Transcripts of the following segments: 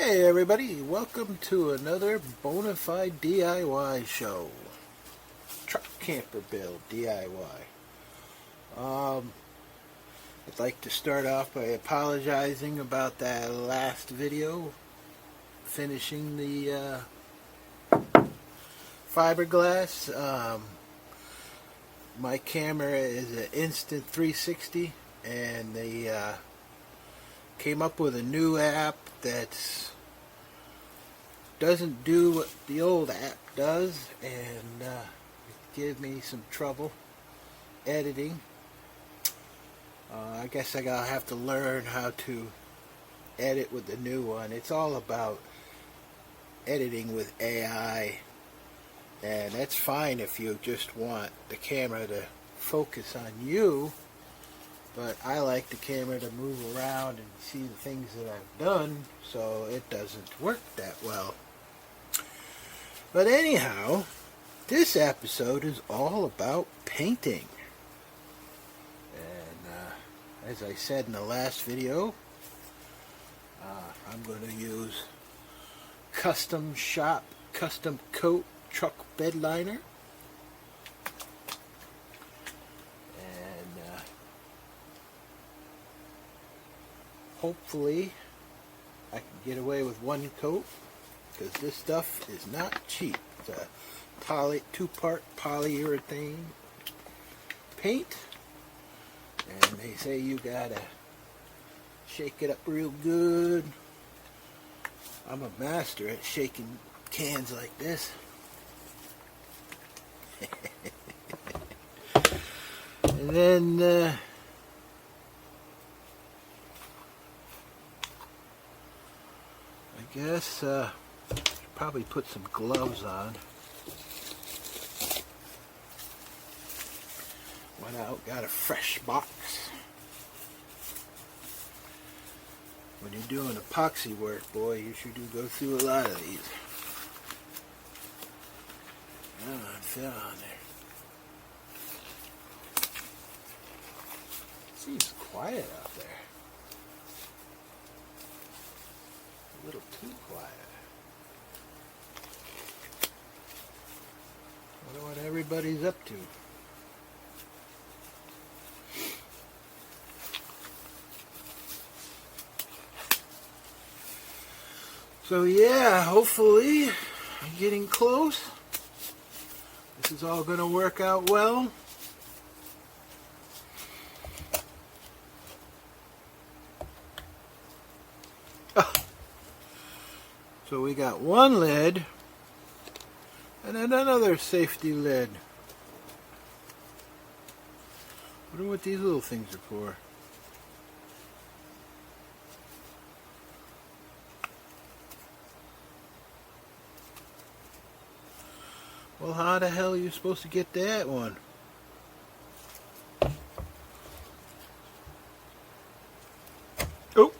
Hey everybody, welcome to another Bonafide DIY show. Truck camper build DIY. I'd like to start off by apologizing about that last video, finishing the fiberglass. My camera is an Instant 360 and they came up with a new app that doesn't do what the old app does, and it gave me some trouble editing. I guess I gotta have to learn how to edit with the new one. It's all about editing with AI, and that's fine if you just want the camera to focus on you. But I like the camera to move around and see the things that I've done, so it doesn't work that well. But anyhow, this episode is all about painting. And as I said in the last video, I'm going to use Custom Shop Custom Coat Truck Bed Liner. Hopefully I can get away with one coat, because this stuff is not cheap. It's a two-part polyurethane paint, and they say you gotta shake it up real good. I'm a master at shaking cans like this. And then I guess probably put some gloves on. Went out, got a fresh box. When you're doing epoxy work, boy, you sure do go through a lot of these. Come on, fit on there. Seems quiet out there. A little too quiet. Wonder what everybody's up to. So yeah, hopefully I'm getting close. This is all going to work out well. So we got one lid and then another safety lid. Wonder what these little things are for. Well, how the hell are you supposed to get that one? Oh!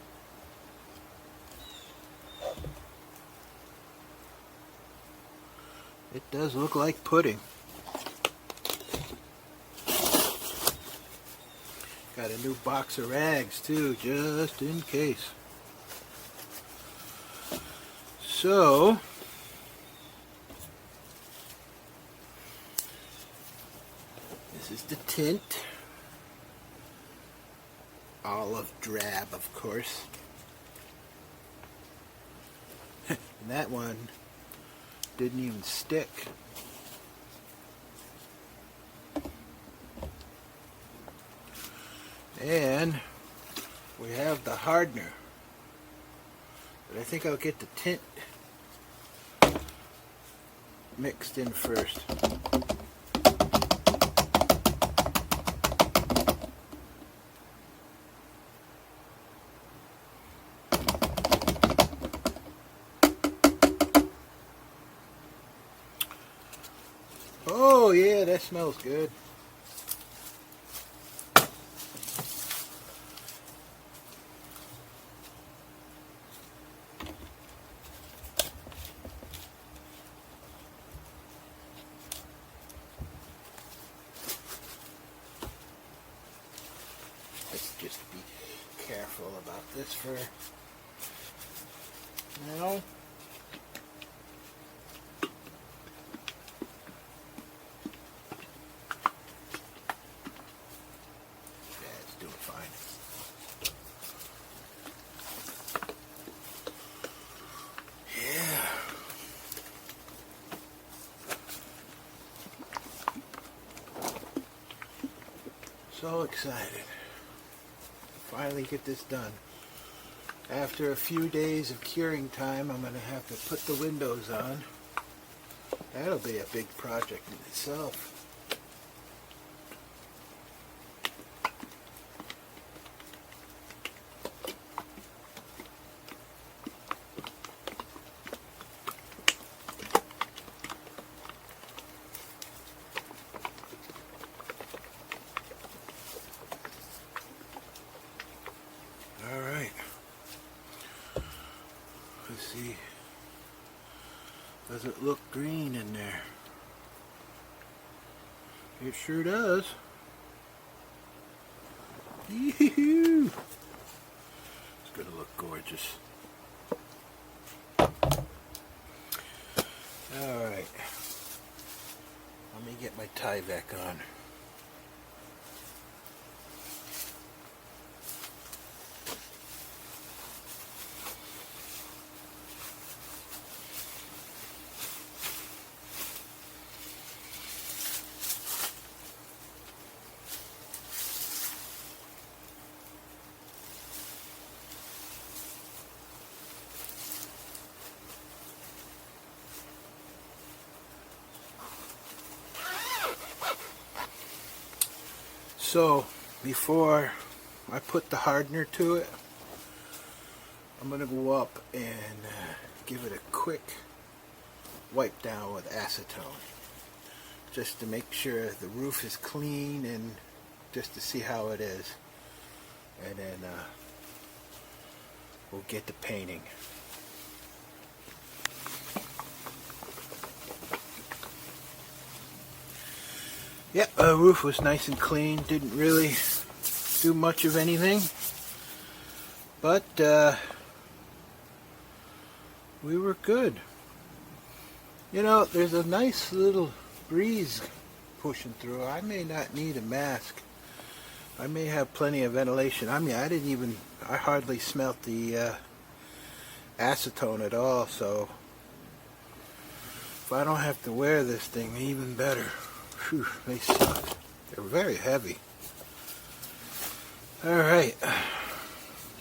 It does look like pudding. Got a new box of rags too, just in case. So, this is the tint. Olive drab, of course. And that one didn't even stick. And we have the hardener. But I think I'll get the tint mixed in first. Oh yeah, that smells good. Let's just be careful about this for Now, yeah, it's doing fine. Yeah. So excited. Finally get this done. After a few days of curing time, I'm going to have to put the windows on. That'll be a big project in itself. All right. Let's see. Does it look green in there? It sure does. Yoo-hoo! It's gonna look gorgeous. Alright. Let me get my tie back on. So, before I put the hardener to it, I'm going to go up and give it a quick wipe down with acetone. Just to make sure the roof is clean and just to see how it is. And then we'll get to painting. Yeah, the roof was nice and clean. Didn't really do much of anything. But we were good. You know, there's a nice little breeze pushing through. I may not need a mask. I may have plenty of ventilation. I mean, I hardly smelt the acetone at all, so if I don't have to wear this thing, even better. Whew, they suck. They're very heavy. Alright.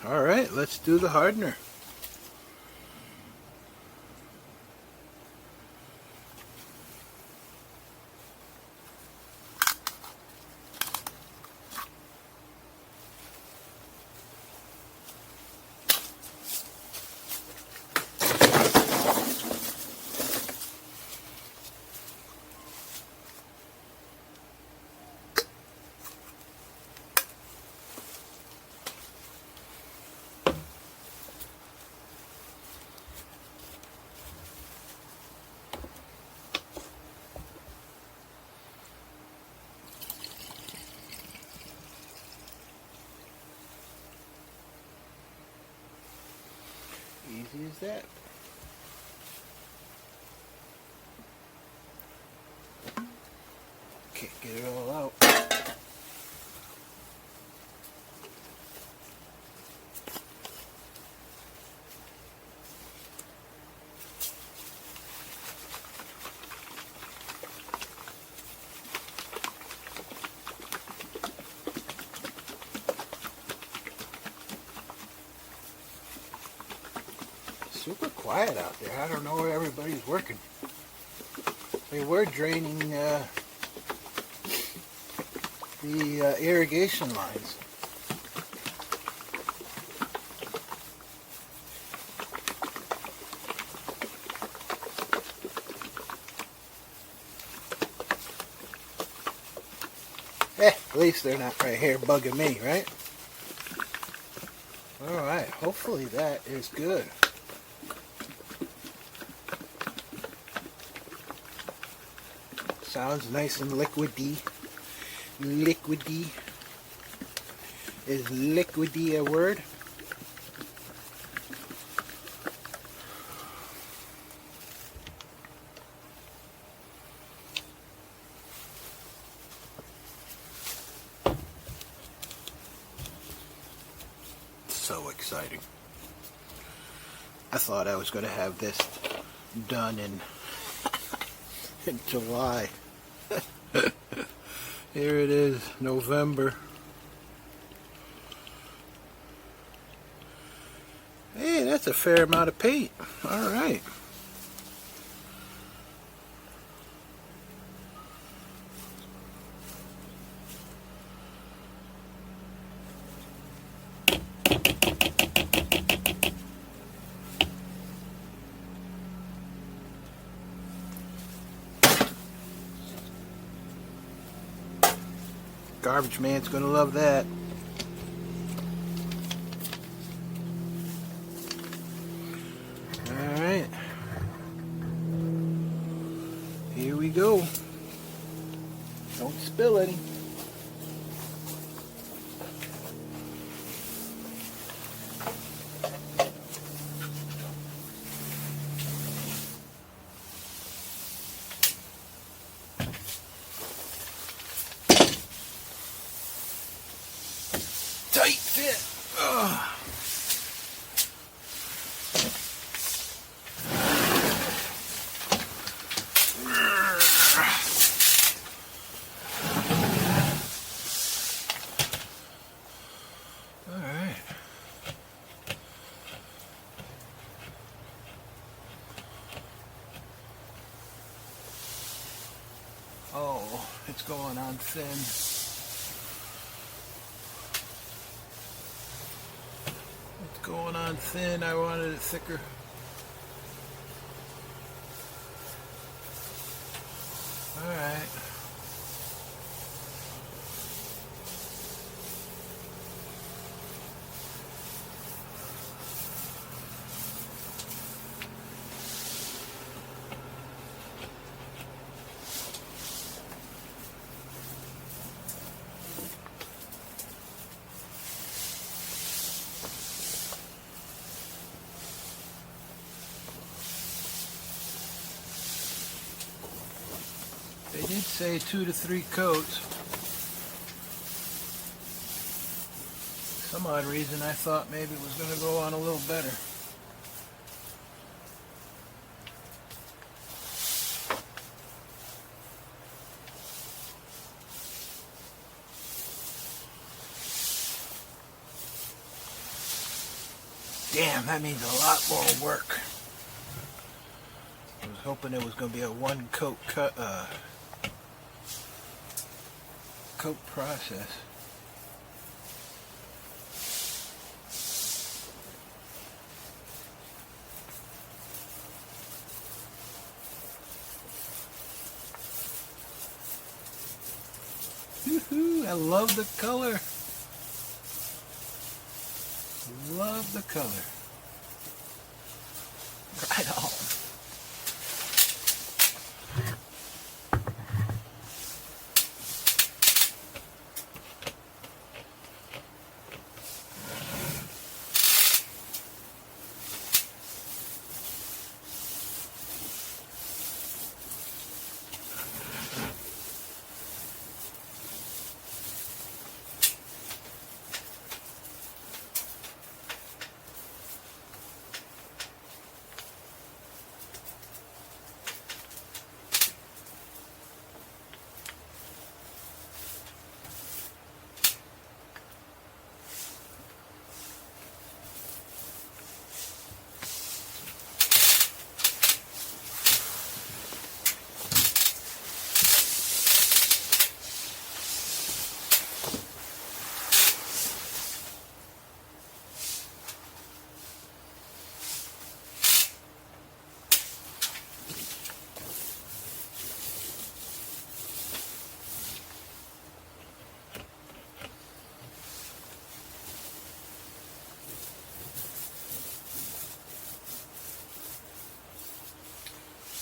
Alright, let's do the hardener. Easy as that. Can't get it all out. Super quiet out there. I don't know where everybody's working. They were draining the irrigation lines. At least they're not right here bugging me, right? Alright, hopefully that is good. Sounds nice and liquidy. Liquidy. Is liquidy a word? exciting. I thought I was going to have this done in July. Here it is, November. Hey, that's a fair amount of paint. All right. Garbage man's gonna love that. Alright. Here we go. Don't spill any. Tight fit. Ugh. All right. Oh, it's going on thin. Going on thin. I wanted it thicker. All right. They did say 2 to 3 coats. For some odd reason I thought maybe it was going to go on a little better. Damn, that means a lot more work. I was hoping it was going to be a one coat coat process. Woohoo! I love the color. Love the color. Right on.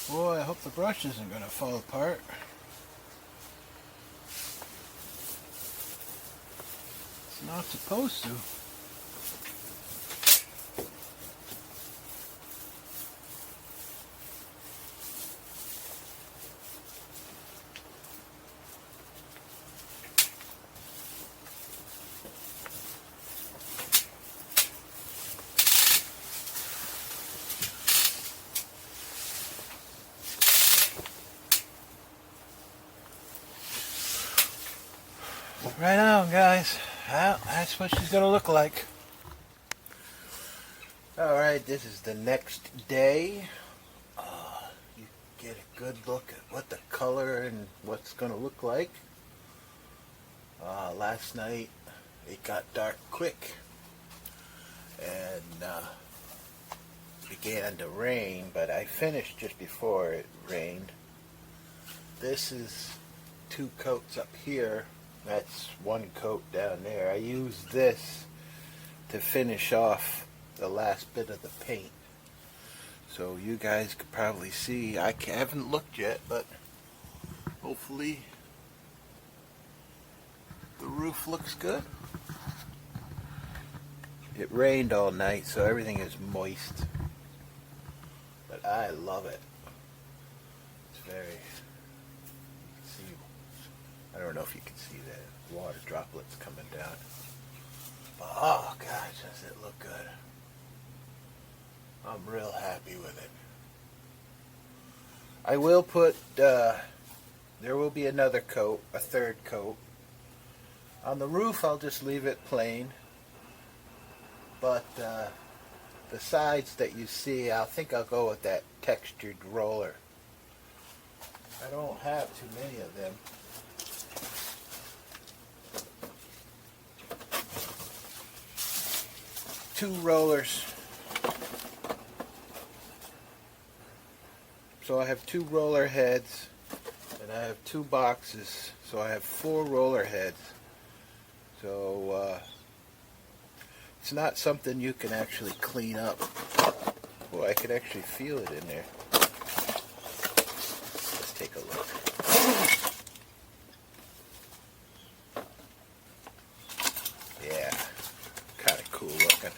Boy, I hope the brush isn't going to fall apart. It's not supposed to. Right on, guys. Well, that's what she's gonna look like. Alright, this is the next day. You get a good look at what the color and what's gonna look like. Last night it got dark quick and began to rain, but I finished just before it rained. This is 2 coats up here. That's 1 coat down there. I used this to finish off the last bit of the paint. So you guys could probably see, I haven't looked yet, but hopefully the roof looks good. It rained all night, so everything is moist. But I love it. It's very, see, I don't know if you can see the water droplets coming down. But oh gosh, does it look good. I'm real happy with it. I will put, there will be another coat, a 3rd coat. On the roof I'll just leave it plain. But the sides that you see, I think I'll go with that textured roller. I don't have too many of them. Two rollers. So I have 2 roller heads, and I have 2 boxes, so I have 4 roller heads. So it's not something you can actually clean up. Boy, I could actually feel it in there. Let's take a look. Yeah, kind of cool looking.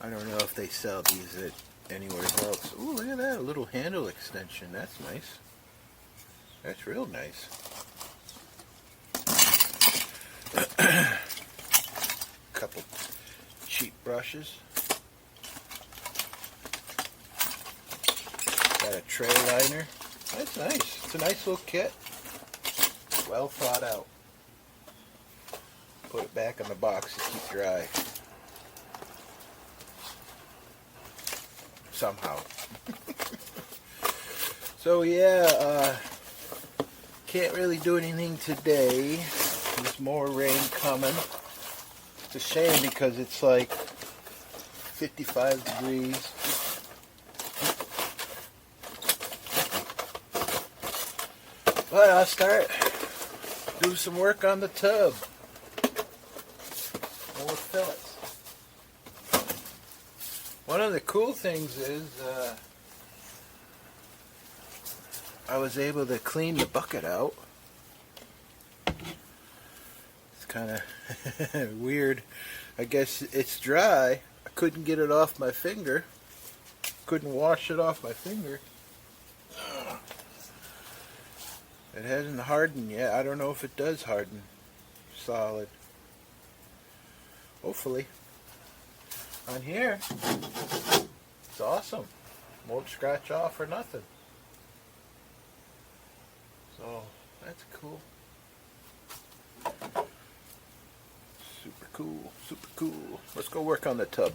I don't know if they sell these at anywhere else. Ooh, look at that, a little handle extension. That's nice. That's real nice. Couple cheap brushes. Got a tray liner. That's nice. It's a nice little kit. Well thought out. Put it back in the box to keep dry. Somehow. So yeah, can't really do anything today. There's more rain coming. It's a shame because it's like 55 degrees. But I'll start do some work on the tub. More fillets. One of the cool things is I was able to clean the bucket out. It's kind of weird. I guess it's dry. I couldn't get it off my finger. Couldn't wash it off my finger. It hasn't hardened yet. I don't know if it does harden solid. Hopefully. On here, it's awesome. Won't scratch off or nothing. So, that's cool. Super cool, super cool. Let's go work on the tub.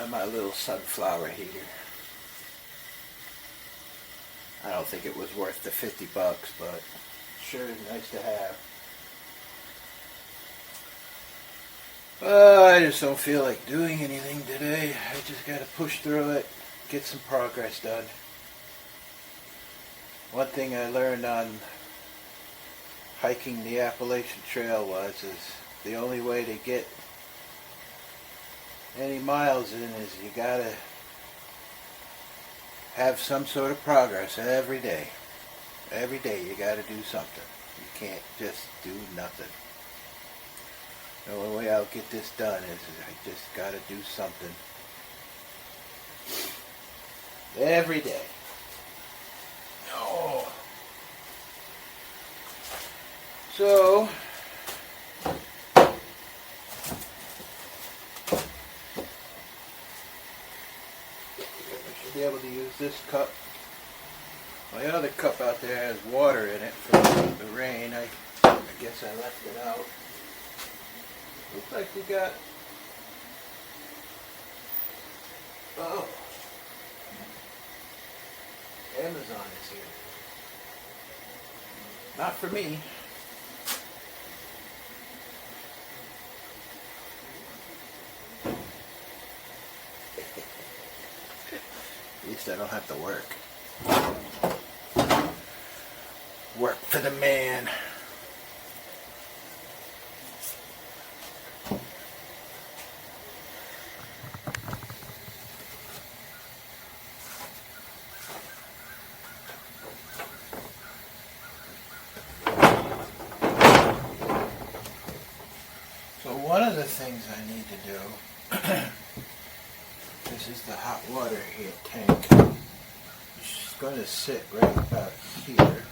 My little sunflower heater. I don't think it was worth the $50, but sure is nice to have. I just don't feel like doing anything today. I just gotta push through it, get some progress done. One thing I learned on hiking the Appalachian Trail is the only way to get any miles in is you gotta have some sort of progress every day. Every day you gotta do something. You can't just do nothing. The only way I'll get this done is I just gotta do something every day. Oh. So I should be able to use this cup. My other cup out there has water in it from the rain. I guess I left it out. Looks like we got, oh, Amazon is here. Not for me. At least I don't have to work. Work for the man. So one of the things I need to do, this is the hot water here tank. It's going to sit right about here.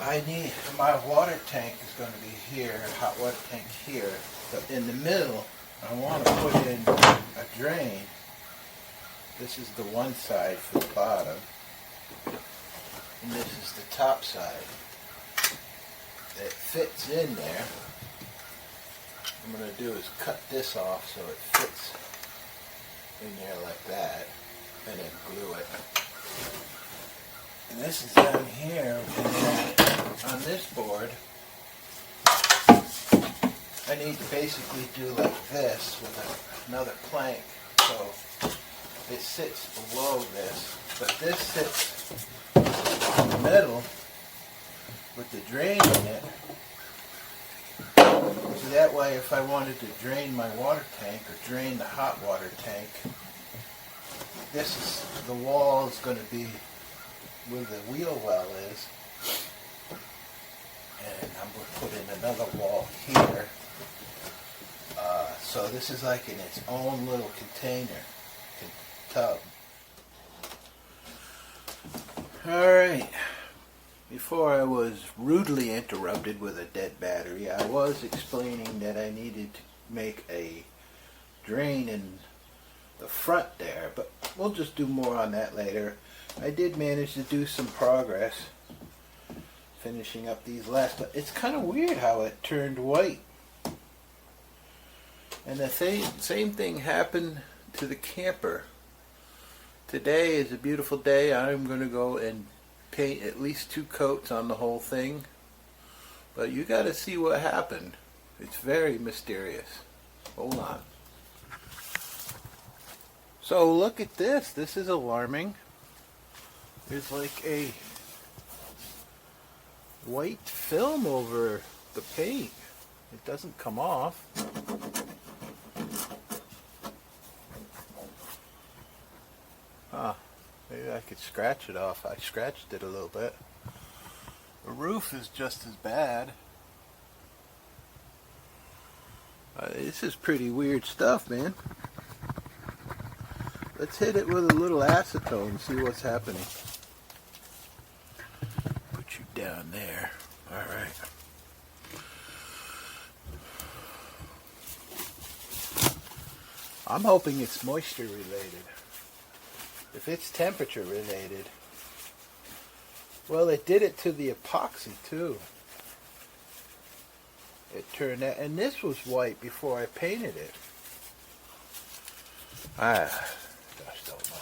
I need, my water tank is going to be here, hot water tank here, but in the middle I want to put in a drain. This is the one side for the bottom, and this is the top side. It fits in there. What I'm going to do is cut this off so it fits in there like that, and then glue it. And this is down here, and then on this board, I need to basically do like this with another plank, so it sits below this, but this sits in the middle with the drain in it. So that way, if I wanted to drain my water tank or drain the hot water tank, this is, the wall is going to be where the wheel well is, and I'm going to put in another wall here. So this is like in its own little container, tub. Alright, before I was rudely interrupted with a dead battery, I was explaining that I needed to make a drain in the front there, but we'll just do more on that later. I did manage to do some progress finishing up these last, but it's kind of weird how it turned white. And the same thing happened to the camper. Today is a beautiful day. I'm going to go and paint at least 2 coats on the whole thing. But you got to see what happened. It's very mysterious. Hold on. So look at this. This is alarming. There's like a white film over the paint. It doesn't come off. Maybe I could scratch it off. I scratched it a little bit. The roof is just as bad. This is pretty weird stuff, man. Let's hit it with a little acetone and see what's happening. Put you down there. Alright. I'm hoping it's moisture related. If it's temperature related, well, it did it to the epoxy too. It turned out, and this was white before I painted it. Gosh, don't know.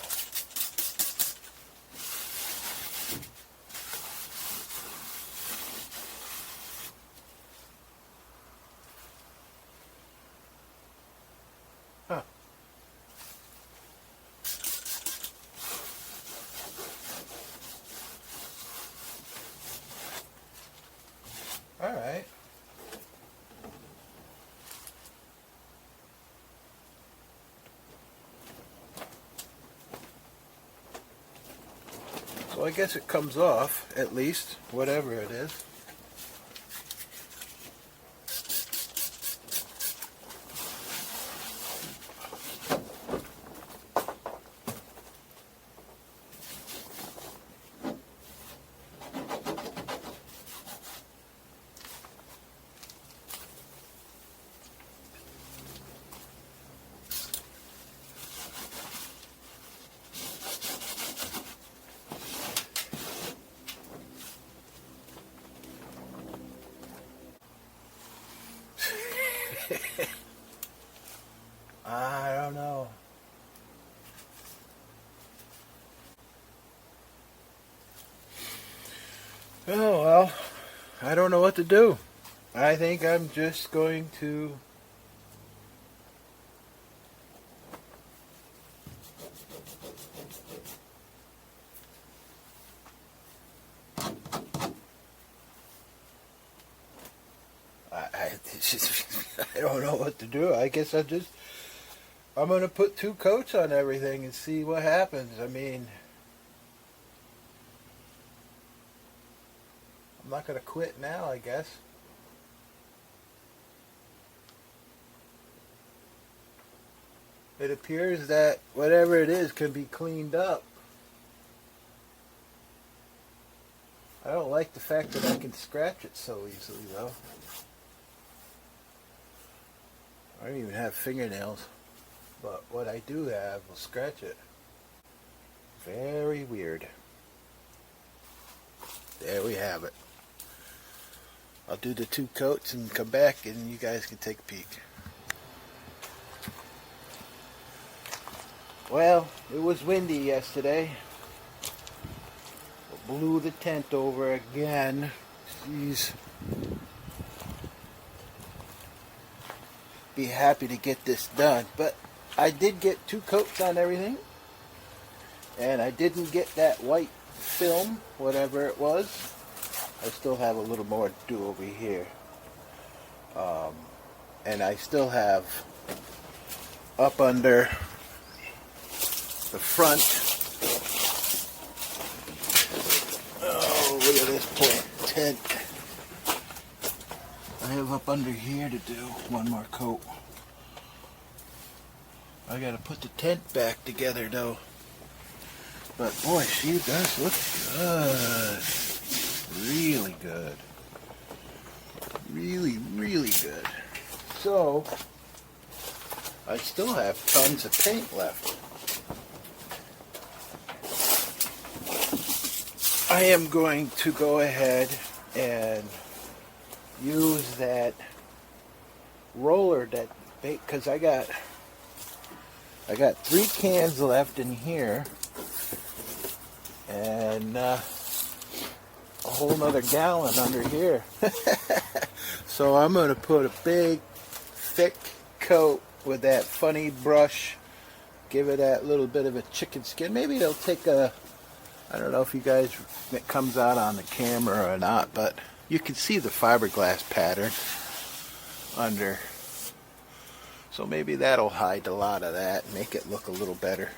I guess it comes off, at least, whatever it is. I don't know. Oh, well, I don't know what to do. I think I'm just going to it's just, I don't know what to do. I guess I'm going to put 2 coats on everything and see what happens. I mean, I'm not going to quit now, I guess. It appears that whatever it is can be cleaned up. I don't like the fact that I can scratch it so easily, though. I don't even have fingernails, but what I do have will scratch it. Very weird. There we have it. I'll do the 2 coats and come back and you guys can take a peek. Well, it was windy yesterday. It blew the tent over again. Jeez. Be happy to get this done, but I did get 2 coats on everything, and I didn't get that white film, whatever it was. I still have a little more to do over here, and I still have up under the front. Oh, look at this tent. I have up under here to do one more coat. I gotta put the tent back together though. But boy, she does look good. Really good. Really, really good. So, I still have tons of paint left. I am going to go ahead and use that roller that because I got 3 cans left in here and a whole nother gallon under here. So I'm going to put a big thick coat with that funny brush, give it that little bit of a chicken skin. Maybe it'll take I don't know if you guys, it comes out on the camera or not, but you can see the fiberglass pattern under. So maybe that'll hide a lot of that and make it look a little better.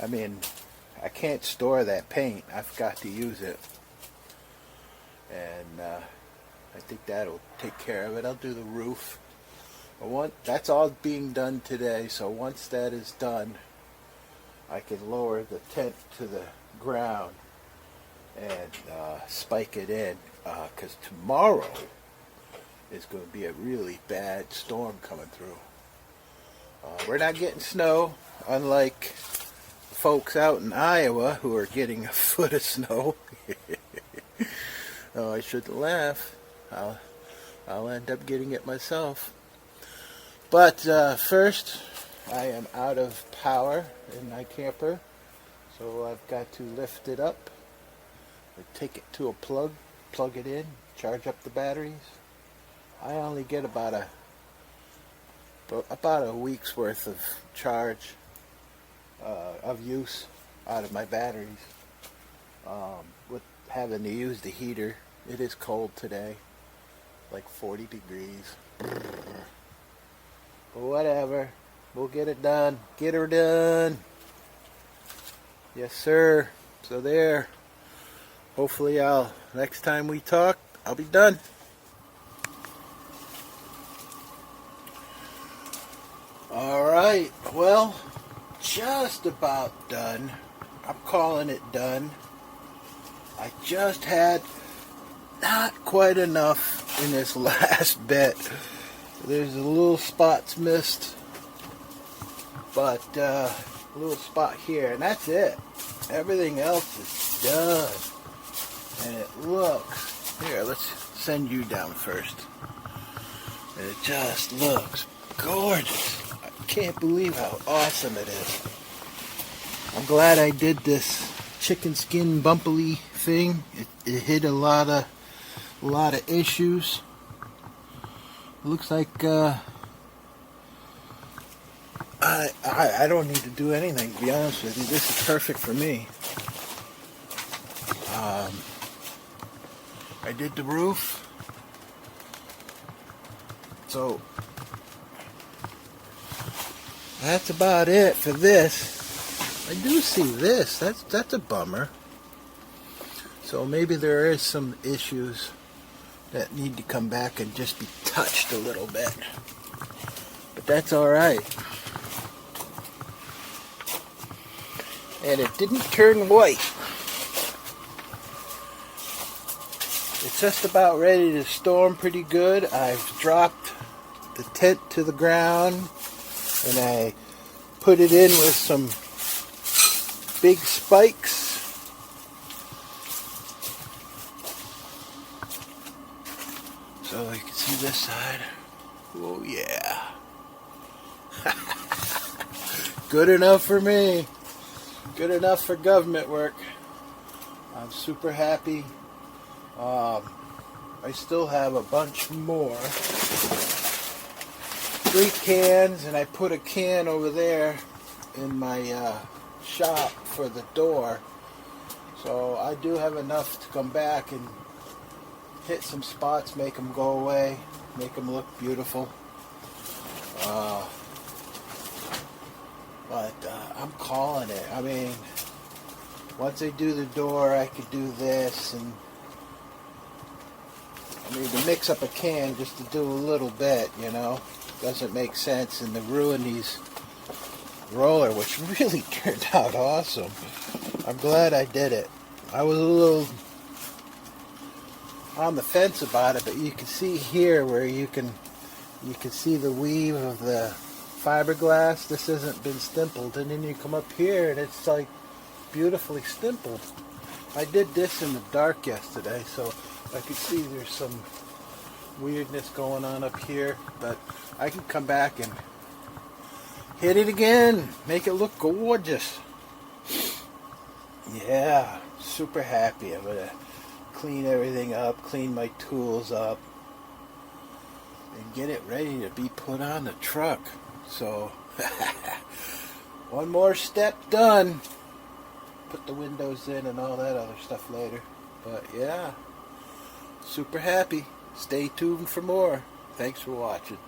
I mean, I can't store that paint. I've got to use it. And I think that'll take care of it. I'll do the roof. That's all being done today, so once that is done, I can lower the tent to the ground and spike it in, because tomorrow is going to be a really bad storm coming through. We're not getting snow, unlike folks out in Iowa who are getting a foot of snow. Oh, I shouldn't laugh. I'll end up getting it myself. But first, I am out of power in my camper, so I've got to lift it up, take it to a plug it in, charge up the batteries. I only get about a week's worth of charge of use out of my batteries. With having to use the heater, it is cold today, like 40 degrees. But whatever, we'll get it done. Get her done. Yes, sir. So there. Hopefully next time we talk, I'll be done. Alright, well, just about done. I'm calling it done. I just had not quite enough in this last bit. There's a little spots missed, but a little spot here, and that's it. Everything else is done. And it looks, here, let's send you down first. And it just looks gorgeous. I can't believe how awesome it is. I'm glad I did this chicken skin bumpily thing. It hit a lot of issues. It looks like I don't need to do anything, to be honest with you. This is perfect for me. I did the roof, so that's about it for this. I do see this. That's a bummer. So maybe there is some issues that need to come back and just be touched a little bit. But that's alright. And it didn't turn white. It's just about ready to storm pretty good. I've dropped the tent to the ground and I put it in with some big spikes. So you can see this side. Oh yeah. Good enough for me. Good enough for government work. I'm super happy. I still have a bunch more. 3 cans, and I put a can over there in my shop for the door. So I do have enough to come back and hit some spots, make them go away, make them look beautiful. But I'm calling it. I mean, once I do the door, I could do this, and I mean, to mix up a can just to do a little bit, you know, doesn't make sense, and to ruin these roller, which really turned out awesome. I'm glad I did it. I was a little on the fence about it, but you can see here where you can see the weave of the fiberglass. This hasn't been stippled, and then you come up here and it's like beautifully stippled. I did this in the dark yesterday, so I could see there's some weirdness going on up here, but I can come back and hit it again, make it look gorgeous. Yeah, super happy. I'm gonna clean everything up, clean my tools up, and get it ready to be put on the truck. So one more step done. Put the windows in and all that other stuff later. But yeah, super happy. Stay tuned for more. Thanks for watching.